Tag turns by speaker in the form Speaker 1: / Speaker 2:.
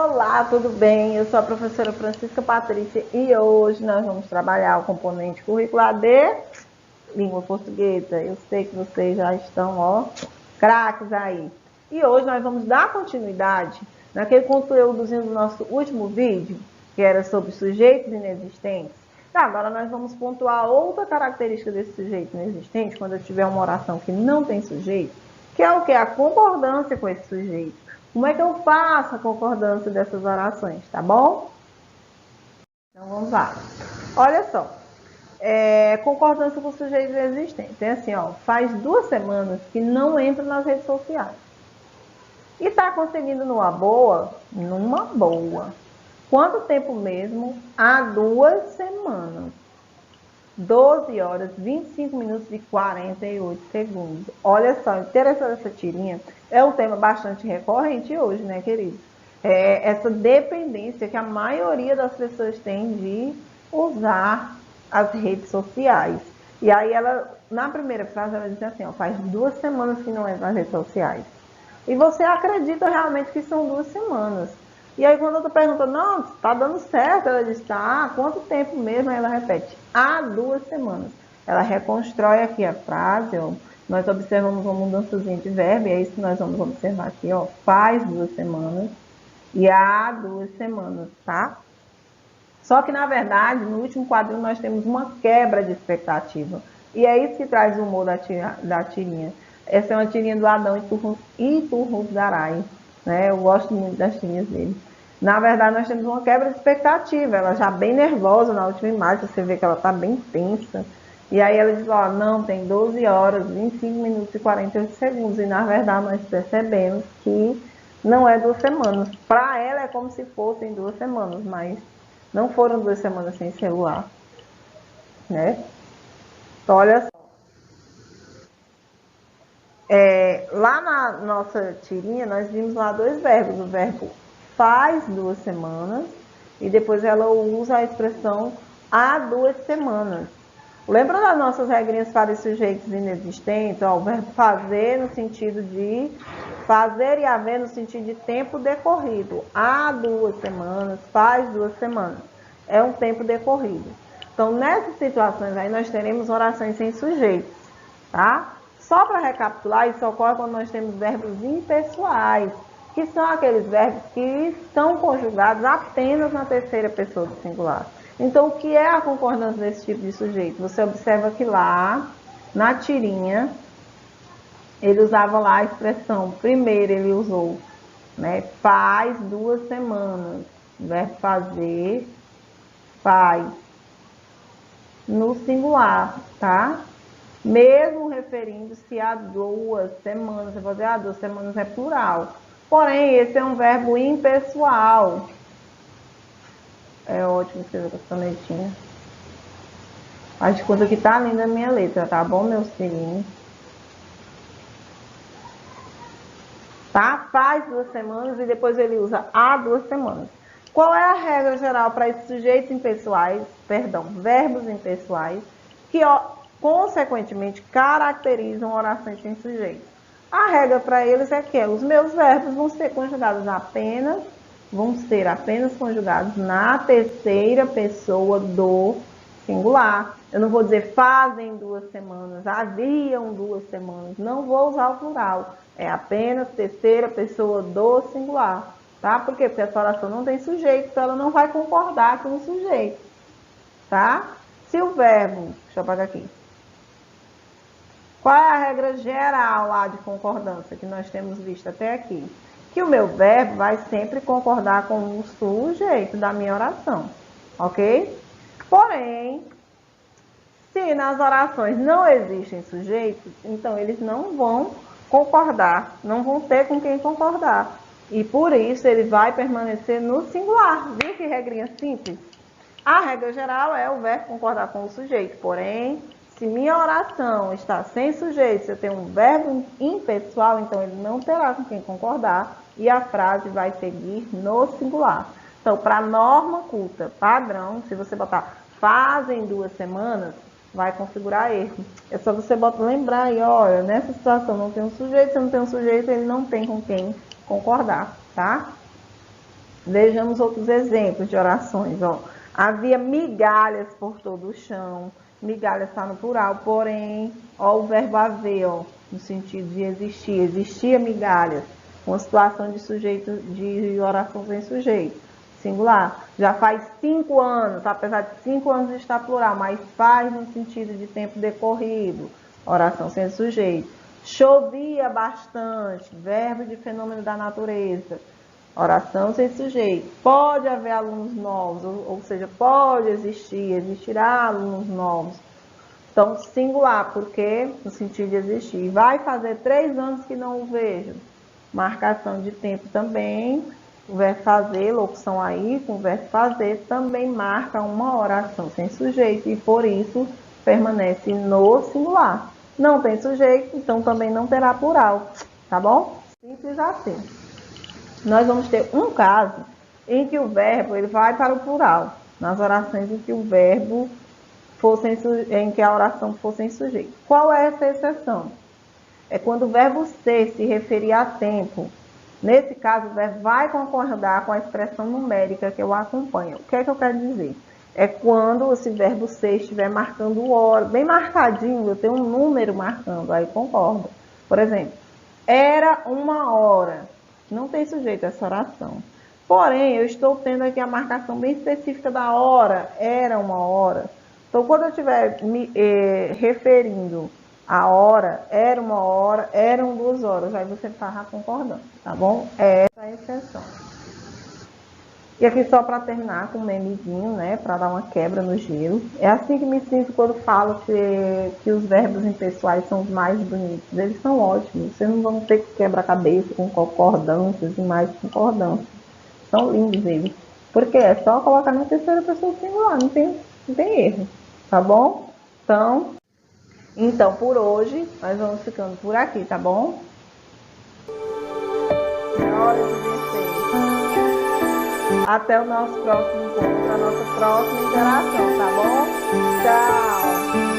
Speaker 1: Olá, tudo bem? Eu sou a professora Francisca Patrícia e hoje nós vamos trabalhar o componente curricular de língua portuguesa. Eu sei que vocês já estão, craques aí. E hoje nós vamos dar continuidade naquele conteúdozinho do nosso último vídeo, que era sobre sujeitos inexistentes. E agora nós vamos pontuar outra característica desse sujeito inexistente, quando eu tiver uma oração que não tem sujeito, que é o que? A concordância com esse sujeito. Como é que eu faço a concordância dessas orações, tá bom? Então vamos lá. Olha só. Concordância com sujeitos existentes. É assim, faz 2 semanas que não entra nas redes sociais. E está conseguindo numa boa? Numa boa. Quanto tempo mesmo? Há 2 semanas. 12 horas, 25 minutos e 48 segundos. Olha só, interessante essa tirinha. É um tema bastante recorrente hoje, né, queridos? Essa dependência que a maioria das pessoas tem de usar as redes sociais. E aí ela, na primeira frase, ela diz assim, faz 2 semanas que não entra nas redes sociais. E você acredita realmente que são 2 semanas. E aí quando eu tô perguntando, não, tá dando certo, ela diz, tá, quanto tempo mesmo? Aí ela repete, há 2 semanas. Ela reconstrói aqui a frase, nós observamos uma mudançazinha de verbo, e é isso que nós vamos observar aqui, faz 2 semanas e há 2 semanas, tá? Só que, na verdade, no último quadrinho nós temos uma quebra de expectativa. E é isso que traz o humor da tirinha. Essa é uma tirinha do Adão e Turrus-Garay, né? Eu gosto muito das tirinhas dele. Na verdade, nós temos uma quebra de expectativa. Ela já bem nervosa na última imagem, você vê que ela está bem tensa. E aí ela diz, não, tem 12 horas, 25 minutos e 48 segundos. E, na verdade, nós percebemos que não é 2 semanas. Para ela é como se fossem 2 semanas, mas não foram 2 semanas sem celular, né? Então, olha só. Lá na nossa tirinha, nós vimos lá 2 verbos. O verbo faz 2 semanas e depois ela usa a expressão há 2 semanas. Lembra das nossas regrinhas para os sujeitos inexistentes? O verbo fazer no sentido de fazer e haver no sentido de tempo decorrido. Há 2 semanas, faz 2 semanas. É um tempo decorrido. Então, nessas situações aí, nós teremos orações sem sujeitos, tá? Só para recapitular, isso ocorre quando nós temos verbos impessoais, que são aqueles verbos que estão conjugados apenas na terceira pessoa do singular. Então, o que é a concordância desse tipo de sujeito? Você observa que lá, na tirinha, ele usava lá a expressão, primeiro ele usou, né, faz 2 semanas, verbo fazer, faz, no singular, tá? Mesmo referindo-se a 2 semanas, você pode dizer, 2 semanas é plural. Porém, esse é um verbo impessoal. É ótimo escrever com essa canetinha. Faz de conta que tá linda a minha letra, tá bom, meus filhinhos? Tá? Faz 2 semanas e depois ele usa há 2 semanas. Qual é a regra geral para esses sujeitos impessoais, verbos impessoais, que consequentemente caracterizam orações sem sujeito? A regra para eles é que os meus verbos vão ser apenas conjugados na terceira pessoa do singular. Eu não vou dizer fazem 2 semanas, haviam 2 semanas, não vou usar o plural. É apenas terceira pessoa do singular, tá? Por quê? Porque essa oração não tem sujeito, então ela não vai concordar com o sujeito, tá? Se o verbo, deixa eu apagar aqui. Qual é a regra geral lá de concordância que nós temos visto até aqui? Que o meu verbo vai sempre concordar com o sujeito da minha oração, ok? Porém, se nas orações não existem sujeitos, então eles não vão concordar, não vão ter com quem concordar. E por isso ele vai permanecer no singular. Viu que regrinha simples? A regra geral é o verbo concordar com o sujeito, porém, se minha oração está sem sujeito, se eu tenho um verbo impessoal, então ele não terá com quem concordar e a frase vai seguir no singular. Então, para a norma culta padrão, se você botar fazem 2 semanas, vai configurar erro. É só você lembrar aí, olha, nessa situação não tem um sujeito, se não tem um sujeito, ele não tem com quem concordar, tá? Vejamos outros exemplos de orações, ó. Havia migalhas por todo o chão. Migalhas está no plural, porém, ó, o verbo haver, ó, no sentido de existir. Existia migalhas. Uma situação de sujeito, de oração sem sujeito. Singular. Já faz 5 anos, apesar de 5 anos estar plural, mas faz no sentido de tempo decorrido. Oração sem sujeito. Chovia bastante. Verbo de fenômeno da natureza. Oração sem sujeito. Pode haver alunos novos, ou seja, pode existir, existirá alunos novos. Então, singular, porque no sentido de existir. Vai fazer 3 anos que não o vejo. Marcação de tempo também. O verbo fazer, locução aí, com o verbo fazer, também marca uma oração sem sujeito e por isso permanece no singular. Não tem sujeito, então também não terá plural, tá bom? Simples assim. Nós vamos ter um caso em que o verbo ele vai para o plural, nas orações em que o verbo em que a oração for sem sujeito. Qual é essa exceção? É quando o verbo ser se referir a tempo. Nesse caso, o verbo vai concordar com a expressão numérica que eu acompanho. O que é que eu quero dizer? É quando esse verbo ser estiver marcando hora, bem marcadinho, eu tenho um número marcando, aí concorda. Por exemplo, era 1 hora. Não tem sujeito essa oração. Porém, eu estou tendo aqui a marcação bem específica da hora, era 1 hora. Então, quando eu estiver me referindo a hora, era 1 hora, eram 2 horas, aí você está concordando, tá bom? É essa a exceção. E aqui só para terminar com um memezinho, né, para dar uma quebra no gelo. É assim que me sinto quando falo que os verbos impessoais são os mais bonitos. Eles são ótimos, vocês não vão ter que quebrar a cabeça com concordâncias e mais concordâncias. São lindos eles. Porque é só colocar na terceira pessoa singular, não tem erro, tá bom? Então, por hoje, nós vamos ficando por aqui, tá bom? É hora de vencer. Até o nosso próximo encontro, a nossa próxima interação, tá bom? Tchau!